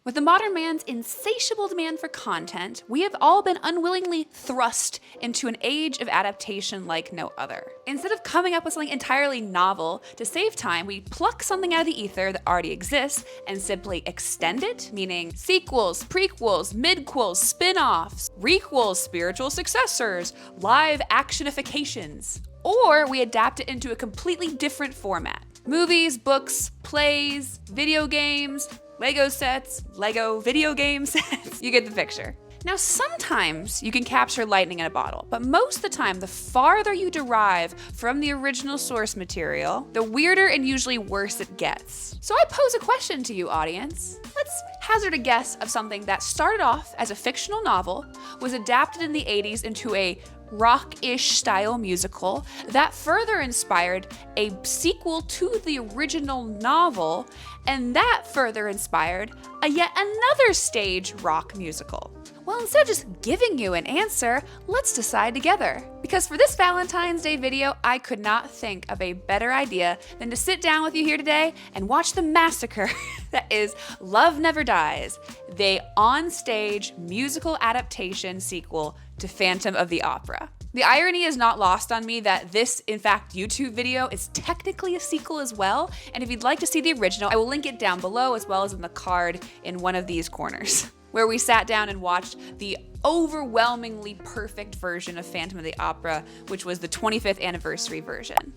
With the modern man's insatiable demand for content, we have all been unwillingly thrust into an age of adaptation like no other. Instead of coming up with something entirely novel, to save time, we pluck something out of the ether that already exists and simply extend it, meaning sequels, prequels, midquels, spin-offs, requels, spiritual successors, live actionifications. Or we adapt it into a completely different format. Movies, books, plays, video games, Lego sets, Lego video game sets. You get the picture. Now, sometimes you can capture lightning in a bottle, but most of the time, the farther you derive from the original source material, the weirder and usually worse it gets. So I pose a question to you, audience. Let's hazard a guess of something that started off as a fictional novel, was adapted in the 80s into a rock-ish style musical that further inspired a sequel to the original novel, and that further inspired a yet another stage rock musical. Well, instead of just giving you an answer, let's decide together. Because for this Valentine's Day video, I could not think of a better idea than to sit down with you here today and watch the massacre that is Love Never Dies, the on-stage musical adaptation sequel to Phantom of the Opera. The irony is not lost on me that this, in fact, YouTube video is technically a sequel as well, and if you'd like to see the original, I will link it down below as well as in the card in one of these corners, where we sat down and watched the overwhelmingly perfect version of Phantom of the Opera, which was the 25th anniversary version.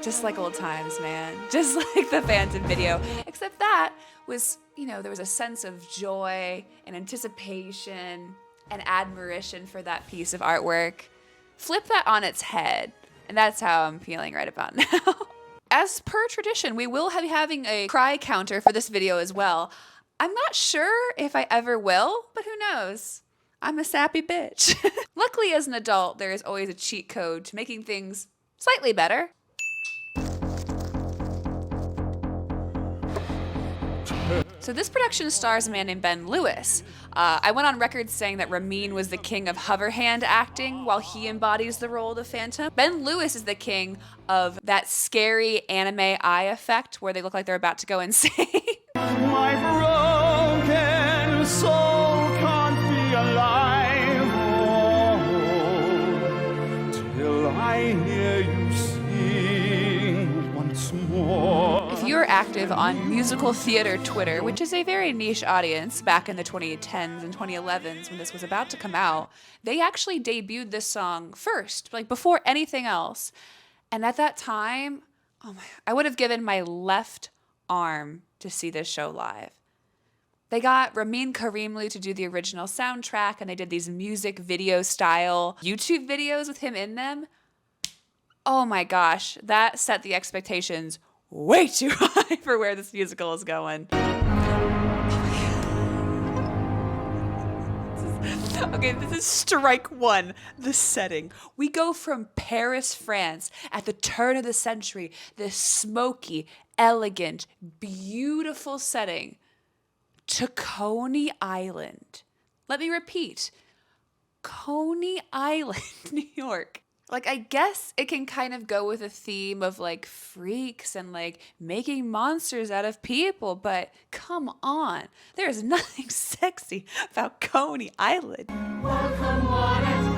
Just like old times, man. Just like the Phantom video, except that was, there was a sense of joy and anticipation and admiration for that piece of artwork. Flip that on its head, and that's how I'm feeling right about now. As per tradition, we will be having a cry counter for this video as well. I'm not sure if I ever will, but who knows? I'm a sappy bitch. Luckily, as an adult, there is always a cheat code to making things slightly better. So this production stars a man named Ben Lewis. I went on record saying that Ramin was the king of hoverhand acting while he embodies the role of the Phantom. Ben Lewis is the king of that scary anime eye effect where they look like they're about to go insane. My broken soul can't be alive, till I hear you sing once more. If you're active on musical theater Twitter, which is a very niche audience back in the 2010s and 2011s when this was about to come out, they actually debuted this song first, like before anything else. And at that time, I would have given my left arm to see this show live. They got Ramin Karimloo to do the original soundtrack, and they did these music video style YouTube videos with him in them. Oh my gosh, that set the expectations way too high for where this musical is going. Okay, this is strike one, the setting. We go from Paris, France, at the turn of the century, this smoky, elegant, beautiful setting, to Coney Island. Let me repeat, Coney Island, New York. Like, I guess it can kind of go with a theme of like freaks and like making monsters out of people, but come on, there's nothing sexy about Coney Island. Welcome one and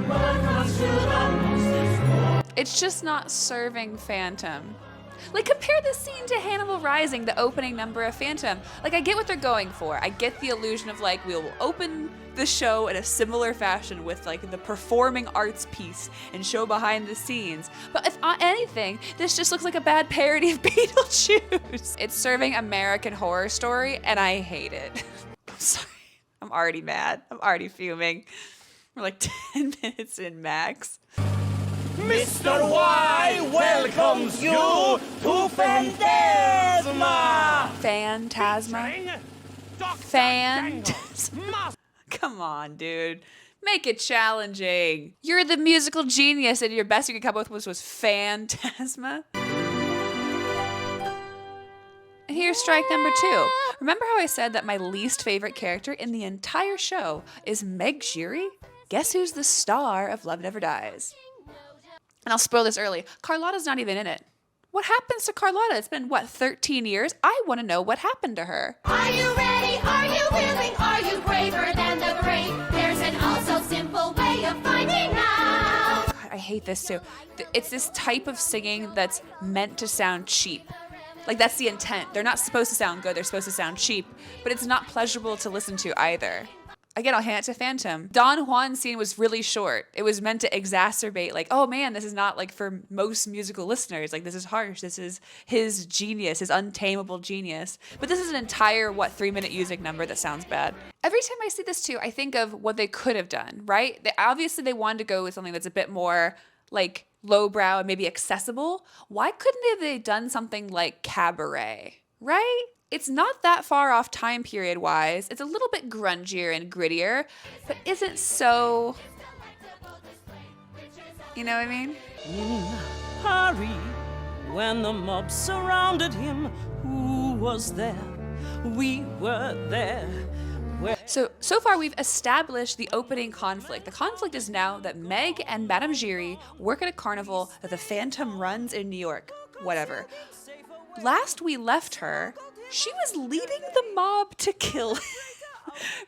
welcome to the monsters. It's just not serving Phantom. Like, compare this scene to Hannibal Rising, the opening number of Phantom. Like, I get what they're going for. I get the illusion of, like, we'll open the show in a similar fashion with, like, the performing arts piece and show behind the scenes. But if anything, this just looks like a bad parody of Beetlejuice. It's serving American Horror Story, and I hate it. I'm sorry. I'm already mad. I'm already fuming. We're like 10 minutes in max. Mr. Y welcomes you to Phantasma! Phantasma? Phantasma? Come on, dude. Make it challenging. You're the musical genius and your best you could come up with was Phantasma. And here's strike number 2. Remember how I said that my least favorite character in the entire show is Meg Sheary? Guess who's the star of Love Never Dies? And I'll spoil this early. Carlotta's not even in it. What happens to Carlotta? It's been, 13 years? I want to know what happened to her. Are you ready? Are you willing? Are you braver than the brave? There's an also simple way of finding out. God, I hate this too. It's this type of singing that's meant to sound cheap. Like, that's the intent. They're not supposed to sound good. They're supposed to sound cheap. But it's not pleasurable to listen to either. Again, I'll hand it to Phantom. Don Juan's scene was really short. It was meant to exacerbate, like, oh man, this is not like for most musical listeners. Like, this is harsh. This is his genius, his untamable genius. But this is an entire, 3-minute music number that sounds bad. Every time I see this too, I think of what they could have done, right? Obviously, they wanted to go with something that's a bit more, like, lowbrow and maybe accessible. Why couldn't they have done something like Cabaret, right? It's not that far off time period wise. It's a little bit grungier and grittier, but isn't so, you know what I mean? Hurry, when the mob surrounded him, who was there? We were there. So far we've established the opening conflict. The conflict is now that Meg and Madame Giry work at a carnival that the Phantom runs in New York. Whatever. Last we left her, she was leading the mob to kill him,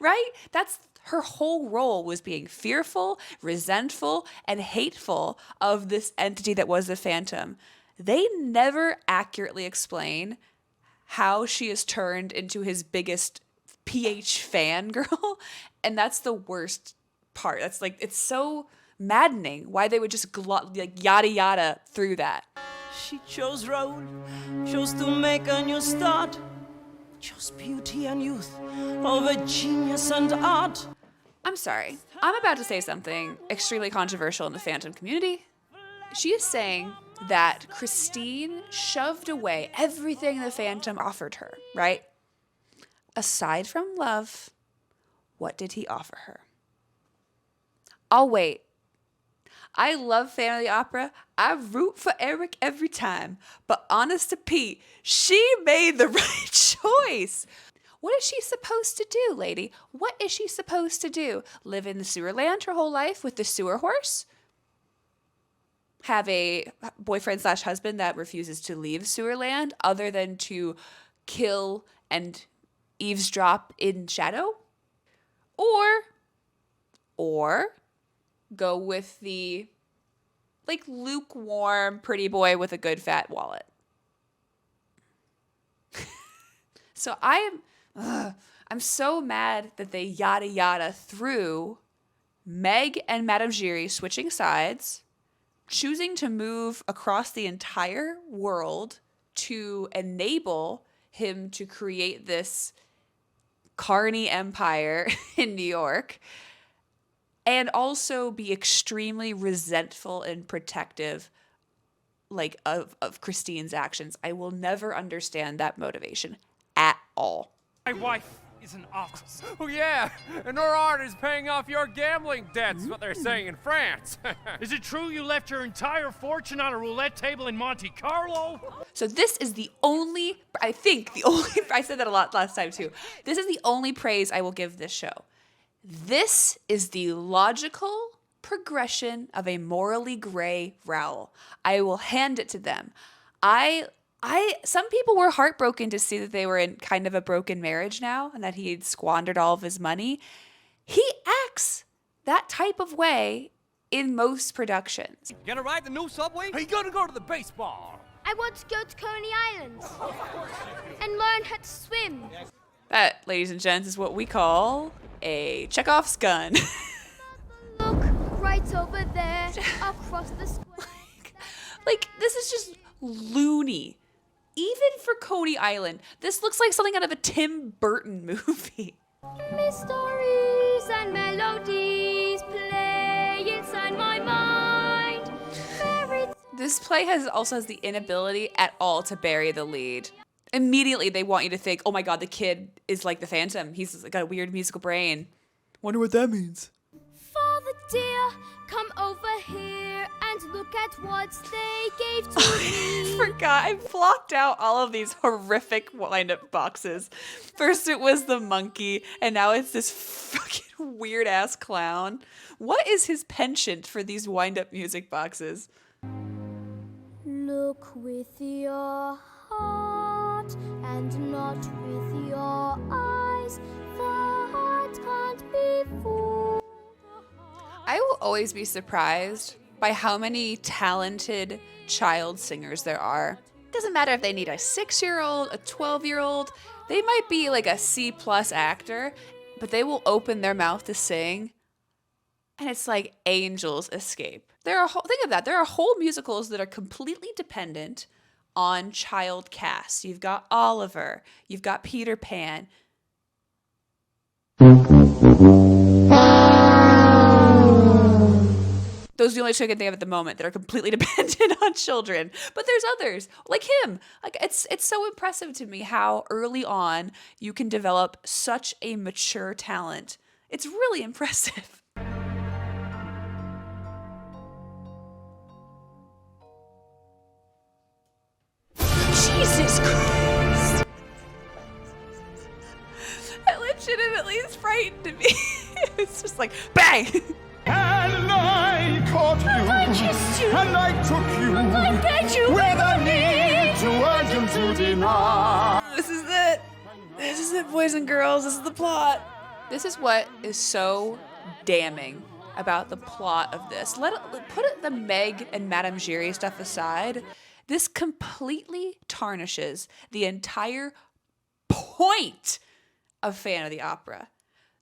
right? That's her whole role, was being fearful, resentful, and hateful of this entity that was the Phantom. They never accurately explain how she is turned into his biggest PH fangirl, and that's the worst part. That's like, it's so maddening why they would just yada yada through that. She chose road, chose to make a new start, chose beauty and youth over genius and art. I'm sorry. I'm about to say something extremely controversial in the Phantom community. She is saying that Christine shoved away everything the Phantom offered her, right? Aside from love, what did he offer her? I'll wait. I love Phantom of the Opera. I root for Eric every time. But honest to Pete, she made the right choice. What is she supposed to do, lady? What is she supposed to do? Live in the sewer land her whole life with the sewer horse? Have a boyfriend/husband that refuses to leave sewer land other than to kill and eavesdrop in shadow? Or go with the lukewarm pretty boy with a good fat wallet. So I'm so mad that they yada yada through Meg and Madame Giry switching sides, choosing to move across the entire world to enable him to create this carny empire in New York, and also be extremely resentful and protective of Christine's actions. I will never understand that motivation at all. My wife is an artist. Oh yeah, and her art is paying off your gambling debts, what they're saying in France. Is it true you left your entire fortune on a roulette table in Monte Carlo? So this is the only, I said that a lot last time too. This is the only praise I will give this show. This is the logical progression of a morally gray Raoul. I will hand it to them. Some people were heartbroken to see that they were in kind of a broken marriage now and that he had squandered all of his money. He acts that type of way in most productions. You gonna ride the new subway? Are you gonna go to the baseball? I want to go to Coney Island and learn how to swim. That, ladies and gents, is what we call a Chekhov's gun. Look right over there, across the square. This is just loony. Even for Coney Island, this looks like something out of a Tim Burton movie. Mysteries and melodies play inside my mind. This play also has the inability at all to bury the lead. Immediately, they want you to think, oh my god, the kid is like the Phantom. He's got a weird musical brain. Wonder what that means. Father dear, come over here and look at what they gave to me. I forgot. I blocked out all of these horrific wind-up boxes. First it was the monkey, and now it's this fucking weird-ass clown. What is his penchant for these wind-up music boxes? Look with your heart and not with your eyes. The heart can't be fooled. I will always be surprised by how many talented child singers there are. Doesn't matter if they need a 6-year-old, a 12-year-old, they might be like a C+ actor, but they will open their mouth to sing, and it's like angels escape. Think of that. There are whole musicals that are completely dependent on child casts. You've got Oliver, you've got Peter Pan. Those are the only two I can think of at the moment that are completely dependent on children. But there's others, like him. Like it's so impressive to me how early on you can develop such a mature talent. It's really impressive. Jesus Christ. That legitimately frightened me. It's just like, bang! And I caught you. I kissed you. And I took you. I begged you. With a need to urge him to deny. This is it. This is it, boys and girls. This is the plot. This is what is so damning about the plot of this. Put the Meg and Madame Giry stuff aside. This completely tarnishes the entire point of Phantom of the Opera.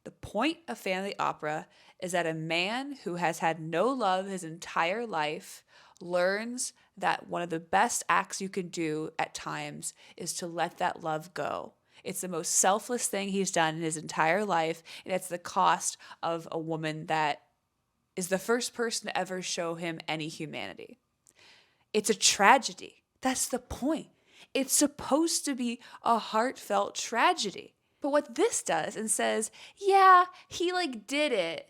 The point of Phantom of the Opera is that a man who has had no love his entire life learns that one of the best acts you can do at times is to let that love go. It's the most selfless thing he's done in his entire life, and it's the cost of a woman that is the first person to ever show him any humanity. It's a tragedy. That's the point. It's supposed to be a heartfelt tragedy. But what this does and says, yeah, he like did it,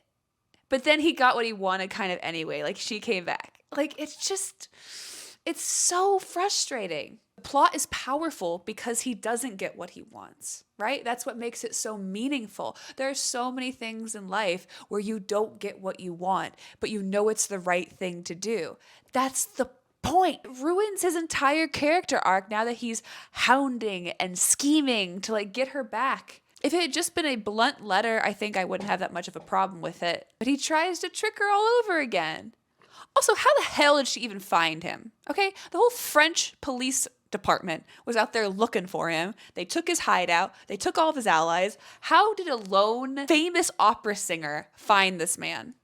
but then he got what he wanted kind of anyway. Like she came back. Like it's so frustrating. The plot is powerful because he doesn't get what he wants, right? That's what makes it so meaningful. There are so many things in life where you don't get what you want, but you know it's the right thing to do. That's the point. It ruins his entire character arc now that he's hounding and scheming to like get her back. If it had just been a blunt letter, I think I wouldn't have that much of a problem with it. But he tries to trick her all over again. Also, how the hell did she even find him? Okay, the whole French police department was out there looking for him. They took his hideout. They took all of his allies. How did a lone, famous opera singer find this man?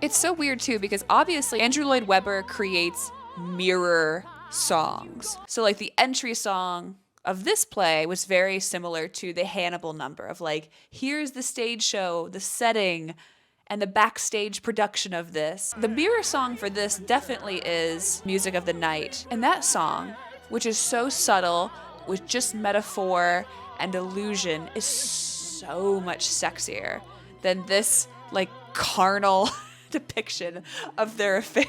It's so weird too because obviously Andrew Lloyd Webber creates mirror songs. So like the entry song of this play was very similar to the Hannibal number of like, here's the stage show, the setting, and the backstage production of this. The mirror song for this definitely is Music of the Night. And that song, which is so subtle with just metaphor and illusion, is so much sexier than this like carnal depiction of their affair.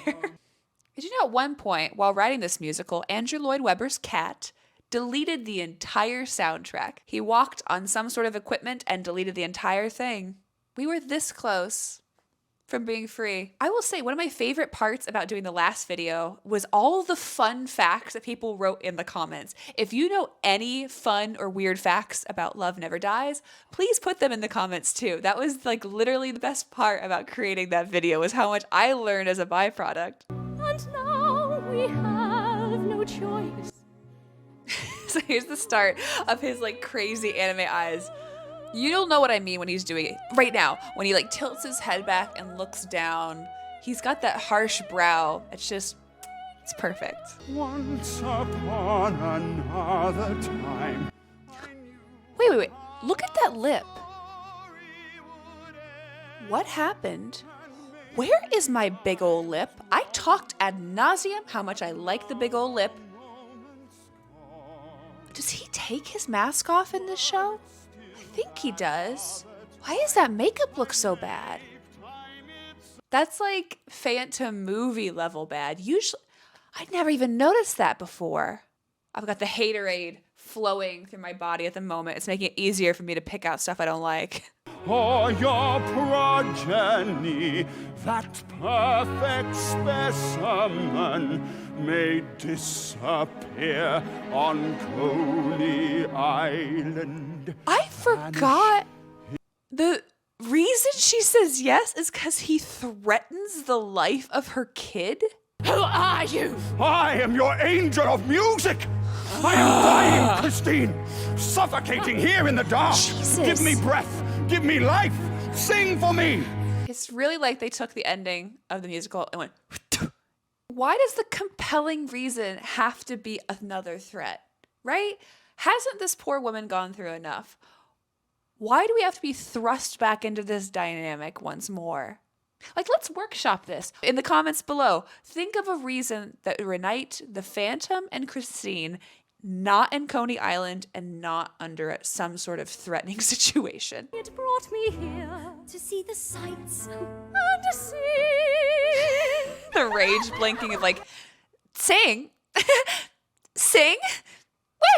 Did you know at one point, while writing this musical, Andrew Lloyd Webber's cat deleted the entire soundtrack? He walked on some sort of equipment and deleted the entire thing. We were this close from being free. I will say one of my favorite parts about doing the last video was all the fun facts that people wrote in the comments. If you know any fun or weird facts about Love Never Dies, please put them in the comments too. That was like literally the best part about creating that video, was how much I learned as a byproduct. And now we have no choice. So here's the start of his like crazy anime eyes. You'll know what I mean when he's doing it right now. When he like tilts his head back and looks down, he's got that harsh brow. It's perfect. Once upon another time. Wait. Look at that lip. What happened? Where is my big ol' lip? I talked ad nauseum how much I like the big ol' lip. Does he take his mask off in this show? I think he does. Why does that makeup look so bad? That's like Phantom movie level bad. Usually, I'd never even noticed that before. I've got the haterade flowing through my body at the moment. It's making it easier for me to pick out stuff I don't like. Or your progeny, that perfect specimen may disappear on Coney Island. I forgot the reason she says yes is because he threatens the life of her kid. Who are you? I am your angel of music. I am dying, Christine, suffocating here in the dark. Jesus. Give me breath. Give me life. Sing for me. It's really like they took the ending of the musical and went, why does the compelling reason have to be another threat, right? Hasn't this poor woman gone through enough? Why do we have to be thrust back into this dynamic once more? Like, let's workshop this. In the comments below, think of a reason that would reunite the Phantom and Christine not in Coney Island and not under some sort of threatening situation. It brought me here to see the sights and to see. The rage blinking of like, sing? Sing?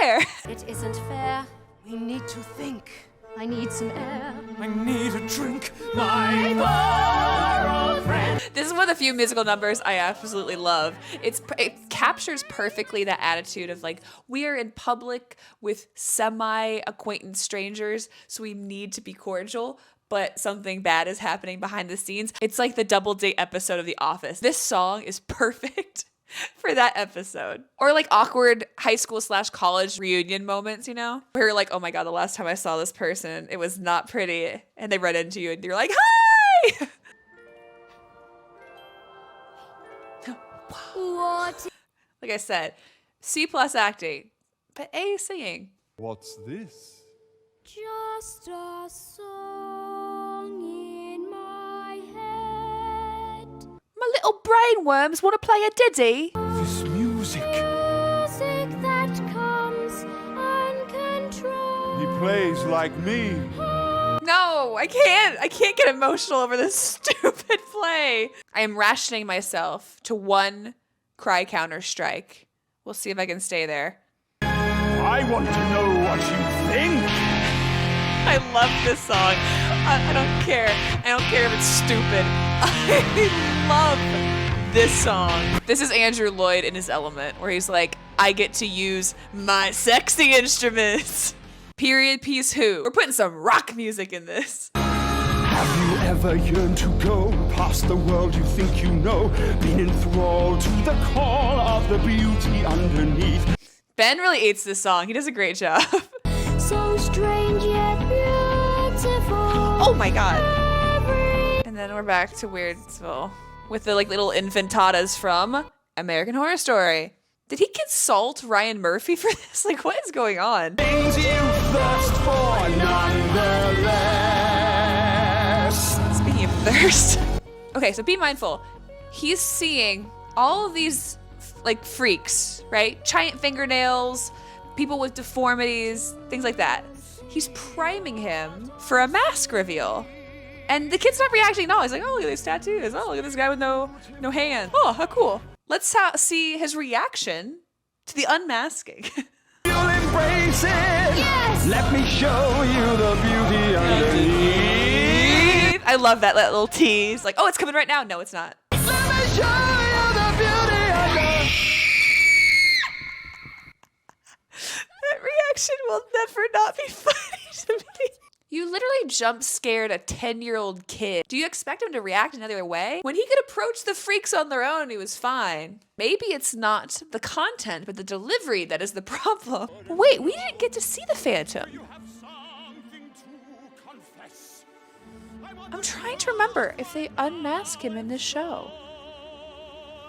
Where? It isn't fair. We need to think. I need some air. I need a drink, my borrowed friend. This is one of the few musical numbers I absolutely love. It captures perfectly that attitude of like, we are in public with semi-acquaintance strangers, so we need to be cordial, but something bad is happening behind the scenes. It's like the double date episode of The Office. This song is perfect for that episode. Or like awkward high school / college reunion moments, you know? Where you're like, oh my God, the last time I saw this person, it was not pretty. And they run into you and you're like, hi! What? Like I said, C+ acting, but A singing. What's this? Just a song in my head. My little brainworms want to play a ditty. This music. Music that comes uncontrolled. He plays like me. No, I can't get emotional over this stupid play. I am rationing myself to 1 cry counter strike. We'll see if I can stay there. I want to know what you think. I love this song. I don't care. I don't care if it's stupid. I love this song. This is Andrew Lloyd in his element, where he's like, I get to use my sexy instruments. Period piece who. We're putting some rock music in this. Have you ever yearned to go past the world you think you know? Been enthralled to the call of the beauty underneath? Ben really eats this song. He does a great job. So strange yet beautiful. Oh my God. And then we're back to Weirdsville with the like little infantadas from American Horror Story. Did he consult Ryan Murphy for this? Like, what is going on? Things you thirst for nonetheless. Speaking of thirst. Okay, so be mindful. He's seeing all of these like freaks, right? Giant fingernails, people with deformities, things like that. He's priming him for a mask reveal. And the kid's not reacting at all. He's like, oh, look at these tattoos. Oh, look at this guy with no hands. Oh, how cool. Let's see his reaction to the unmasking. You'll embrace it. Yes. Let me show you the beauty underneath. I love that little tease. Like, oh, it's coming right now. No, it's not. Let me show you the beauty underneath. That reaction will never not be funny to me. You literally jump scared a 10-year-old kid. Do you expect him to react another way? When he could approach the freaks on their own, he was fine. Maybe it's not the content, but the delivery that is the problem. Wait, we didn't get to see the Phantom. I'm trying to remember if they unmask him in this show.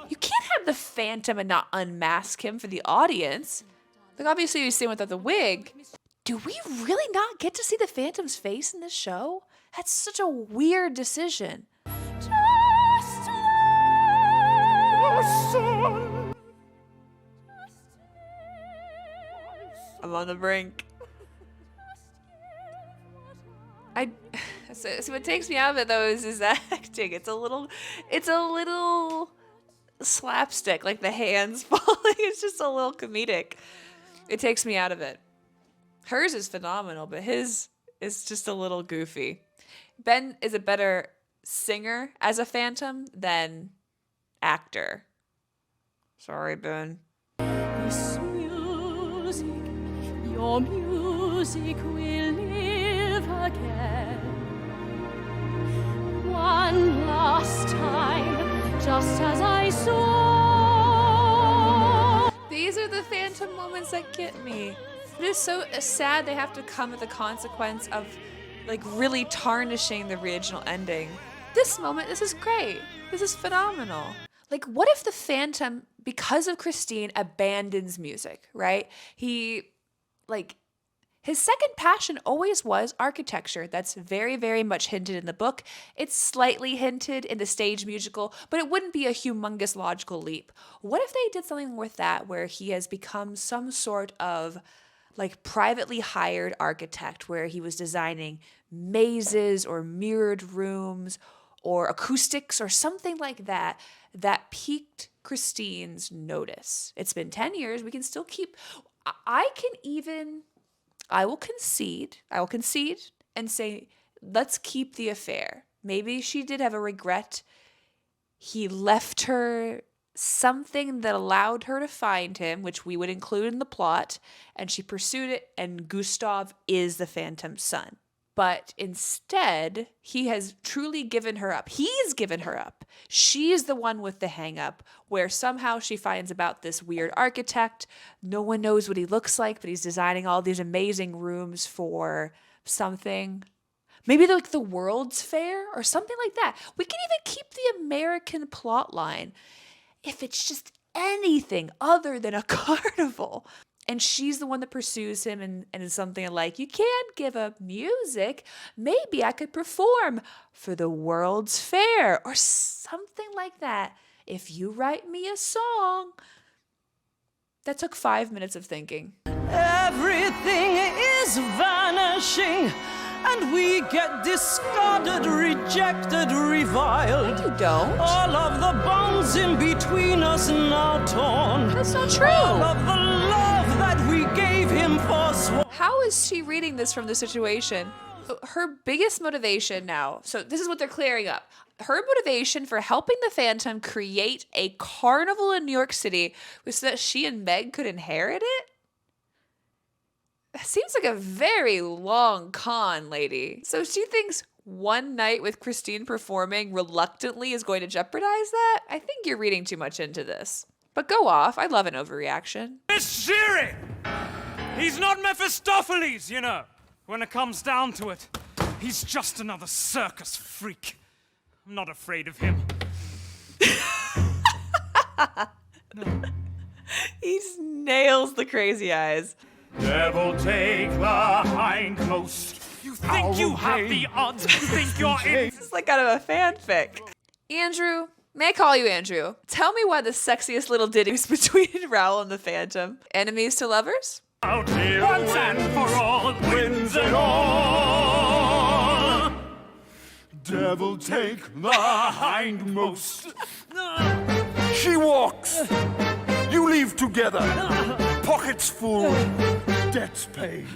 You can't have the Phantom and not unmask him for the audience. Like, obviously, he's seen without the wig. Do we really not get to see the Phantom's face in this show? That's such a weird decision. I'm on the brink. So what takes me out of it though is his acting. It's a little slapstick, like the hands falling. It's just a little comedic. It takes me out of it. Hers is phenomenal, but his is just a little goofy. Ben is a better singer as a phantom than actor. Sorry, Ben. This music, your music will live again. One last time, just as I saw. These are the phantom moments that get me. It is so sad they have to come at the consequence of like really tarnishing the original ending. This moment, this is great. This is phenomenal. Like, what if the Phantom, because of Christine, abandons music, right? His second passion always was architecture. That's very, very much hinted in the book. It's slightly hinted in the stage musical, but it wouldn't be a humongous logical leap. What if they did something with that where he has become some sort of like privately hired architect where he was designing mazes or mirrored rooms or acoustics or something like that that piqued Christine's notice. It's been 10 years. We can still keep... I will concede and say, let's keep the affair. Maybe she did have a regret. He left her something that allowed her to find him, which we would include in the plot, and she pursued it, and Gustav is the Phantom's son. But instead, he has truly given her up. He's given her up. She's the one with the hang-up, where somehow she finds about this weird architect. No one knows what he looks like, but he's designing all these amazing rooms for something. Maybe like the World's Fair or something like that. We can even keep the American plot line if it's just anything other than a carnival. And she's the one that pursues him and is something like, you can't give up music. Maybe I could perform for the World's Fair or something like that. If you write me a song. That took 5 minutes of thinking. Everything is vanishing, and we get discarded, rejected, reviled. You don't. All of the bonds in between us now torn. That's not true. All of the love that we gave him forsworn. How is she reading this from the situation? Her biggest motivation now, so this is what they're clearing up. Her motivation for helping the Phantom create a carnival in New York City was so that she and Meg could inherit it? That seems like a very long con, lady. So she thinks one night with Christine performing reluctantly is going to jeopardize that? I think you're reading too much into this. But go off. I love an overreaction. Miss Sheery! He's not Mephistopheles, you know. When it comes down to it, he's just another circus freak. I'm not afraid of him. He nails the crazy eyes. Devil take the hindmost. You think you have the odds? You think you're in? This is like out of a fanfic. Andrew, may I call you Andrew? Tell me why the sexiest little ditty is between Raoul and the Phantom. Enemies to lovers? Out here Once and for all, wins it all. Devil take the hindmost. She walks. You leave together. Pockets full. Debts paid.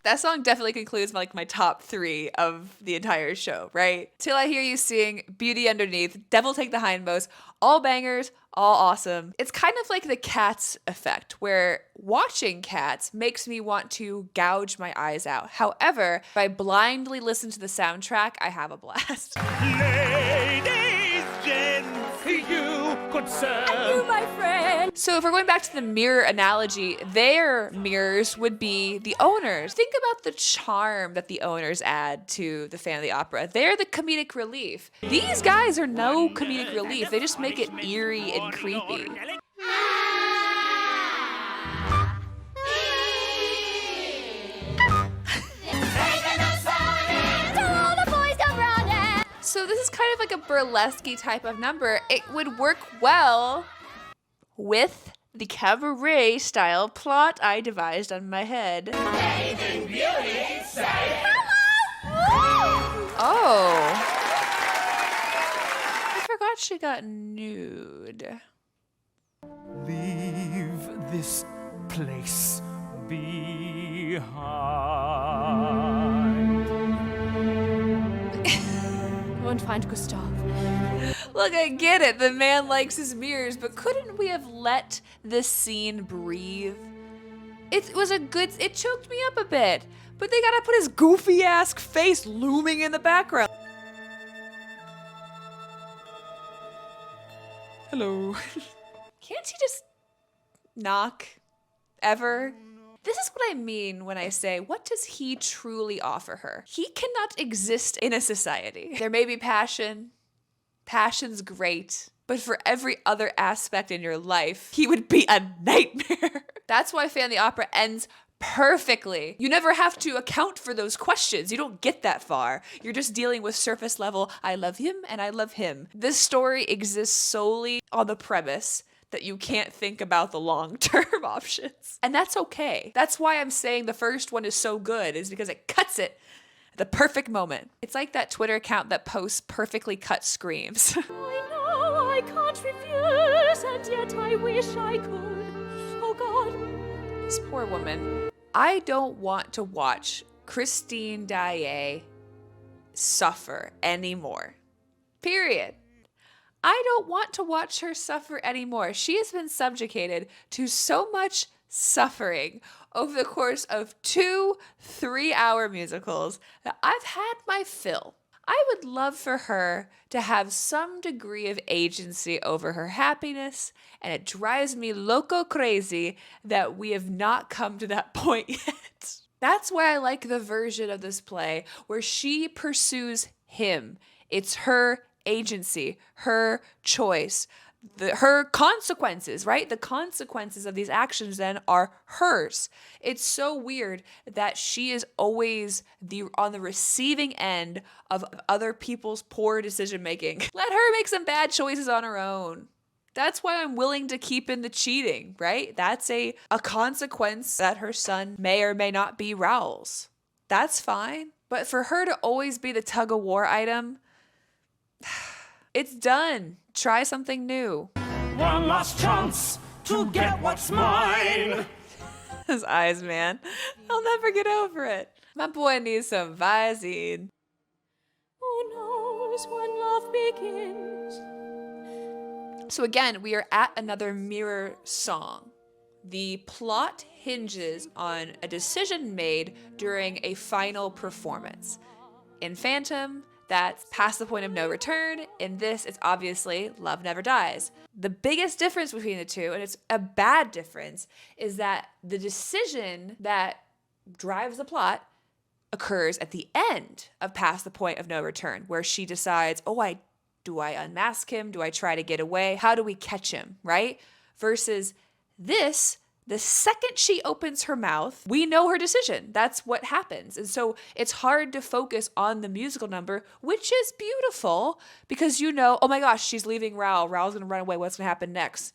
That song definitely concludes my top 3 of the entire show, right? Till I Hear You Sing, Beauty Underneath, Devil Take the Hindmost, all bangers, all awesome. It's kind of like the Cats effect, where watching Cats makes me want to gouge my eyes out. However, if I blindly listen to the soundtrack, I have a blast. Ladies, gents, you could serve. You, my friend. So if we're going back to the mirror analogy, their mirrors would be the owners. Think about the charm that the owners add to the Phantom of the Opera. They're the comedic relief. These guys are no comedic relief. They just make it eerie and creepy. So this is kind of like a burlesque type of number. It would work well with the cabaret style plot I devised on my head. Oh. I forgot she got nude. Leave this place behind. Go and find Gustav. Look, I get it. The man likes his mirrors, but couldn't we have let this scene breathe? It choked me up a bit, but they gotta put his goofy ass face looming in the background. Hello. Can't he just knock? Ever? This is what I mean when I say, what does he truly offer her? He cannot exist in a society. There may be passion. Passion's great. But for every other aspect in your life, he would be a nightmare. That's why Fan the Opera ends perfectly. You never have to account for those questions. You don't get that far. You're just dealing with surface level, I love him and I love him. This story exists solely on the premise that you can't think about the long-term options. And that's okay. That's why I'm saying the first one is so good, is because it cuts it at the perfect moment. It's like that Twitter account that posts perfectly cut screams. I know I can't refuse, and yet I wish I could. Oh God. This poor woman. I don't want to watch Christine Daae suffer anymore. Period. I don't want to watch her suffer anymore. She has been subjugated to so much suffering over the course of 2 3-hour musicals that I've had my fill. I would love for her to have some degree of agency over her happiness, and it drives me loco crazy that we have not come to that point yet. That's why I like the version of this play where she pursues him. It's her agency, her choice, her consequences, right? The consequences of these actions then are hers. It's so weird that she is always on the receiving end of other people's poor decision making. Let her make some bad choices on her own. That's why I'm willing to keep in the cheating, right? That's a consequence that her son may or may not be Raoul's. That's fine. But for her to always be the tug of war item, it's done. Try something new. One last chance to get what's mine. His eyes, man. I'll never get over it. My boy needs some Visine. Who knows when love begins? So again, we are at another mirror song. The plot hinges on a decision made during a final performance. In Phantom, that's past the point of no return. In this, it's obviously Love Never Dies. The biggest difference between the two, and it's a bad difference, is that the decision that drives the plot occurs at the end of Past the Point of No Return, where she decides, do I unmask him? Do I try to get away? How do we catch him, right? Versus this, the second she opens her mouth, we know her decision. That's what happens. And so it's hard to focus on the musical number, which is beautiful because you know, oh my gosh, she's leaving Raoul. Raoul's going to run away. What's going to happen next?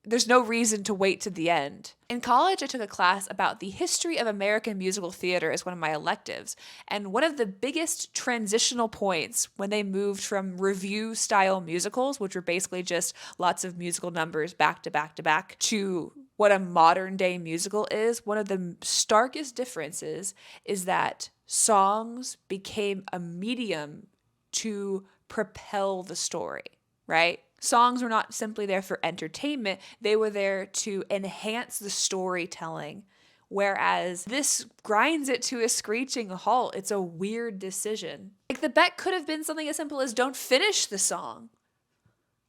There's no reason to wait to the end. In college, I took a class about the history of American musical theater as one of my electives. And one of the biggest transitional points when they moved from revue-style musicals, which were basically just lots of musical numbers back to back to back, to what a modern-day musical is, one of the starkest differences is that songs became a medium to propel the story, right? Songs were not simply there for entertainment, they were there to enhance the storytelling. Whereas this grinds it to a screeching halt. It's a weird decision. Like the bet could have been something as simple as don't finish the song.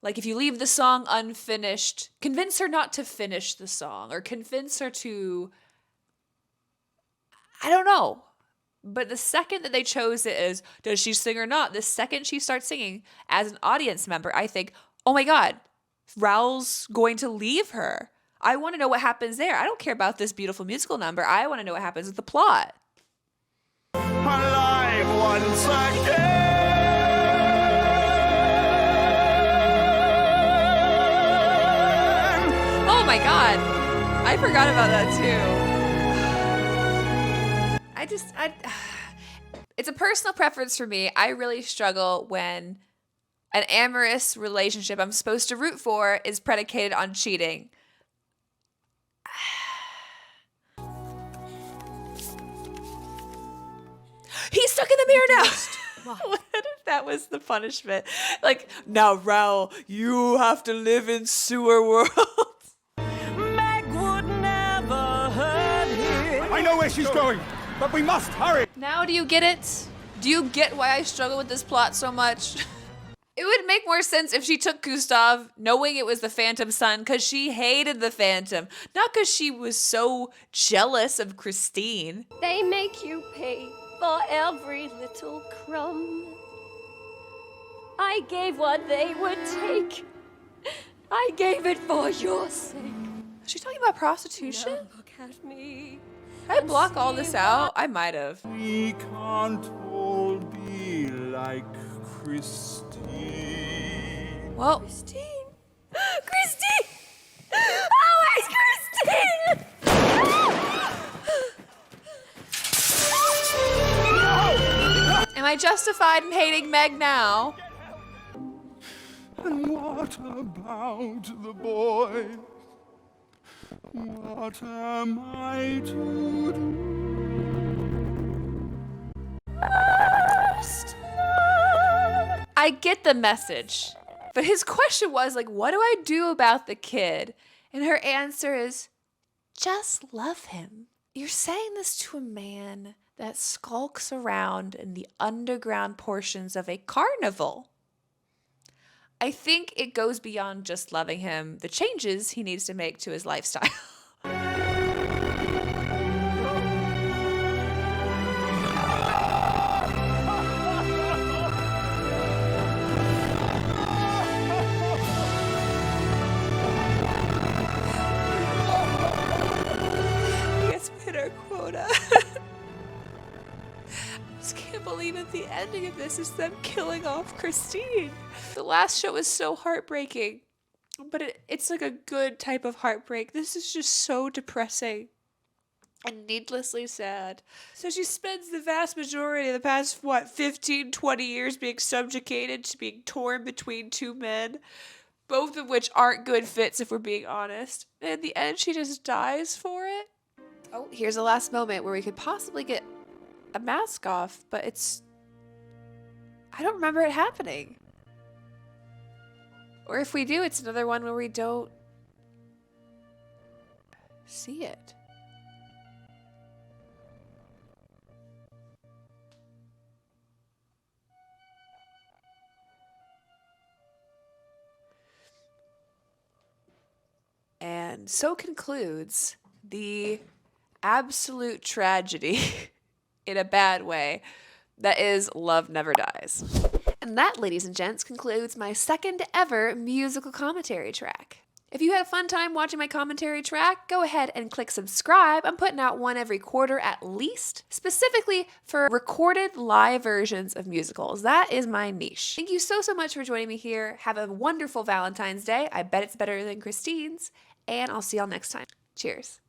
Like if you leave the song unfinished, convince her not to finish the song or convince her to, I don't know. But the second that they chose it as, does she sing or not? The second she starts singing as an audience member, I think, oh my God, Raoul's going to leave her. I want to know what happens there. I don't care about this beautiful musical number. I want to know what happens with the plot. Alive once again. Oh my God. I forgot about that too. It's a personal preference for me. I really struggle when an amorous relationship I'm supposed to root for is predicated on cheating. He's stuck in the mirror now. What if that was the punishment? Like, now, Raoul, you have to live in sewer world. Meg would never hurt him. I know where she's going, but we must hurry. Now do you get it? Do you get why I struggle with this plot so much? It would make more sense if she took Gustav knowing it was the Phantom son because she hated the Phantom, not because she was so jealous of Christine. They make you pay for every little crumb. I gave what they would take. I gave it for your sake. Is she talking about prostitution? Now look at me. Did I block all this out? I might have. We can't all be like Christine. Well, Christine! Christine! Oh, it's Christine! am I justified in hating Meg now? And what about the boy? What am I to do? I get the message. But his question was like, what do I do about the kid? And her answer is, just love him. You're saying this to a man that skulks around in the underground portions of a carnival. I think it goes beyond just loving him, the changes he needs to make to his lifestyle. I guess we hit our quota. I just can't believe that the ending of this is them killing off Christine. The last show is so heartbreaking, but it's like a good type of heartbreak. This is just so depressing and needlessly sad. So she spends the vast majority of the past, 15, 20 years being subjugated to being torn between two men, both of which aren't good fits if we're being honest. And in the end, she just dies for it. Oh, here's a last moment where we could possibly get a mask off, but I don't remember it happening. Or if we do, it's another one where we don't see it. And so concludes the absolute tragedy in a bad way that is Love Never Dies. And that, ladies and gents, concludes my second ever musical commentary track. If you had a fun time watching my commentary track, go ahead and click subscribe. I'm putting out one every quarter at least, specifically for recorded live versions of musicals. That is my niche. Thank you so much for joining me here. Have a wonderful Valentine's Day. I bet it's better than Christine's. And I'll see y'all next time. Cheers.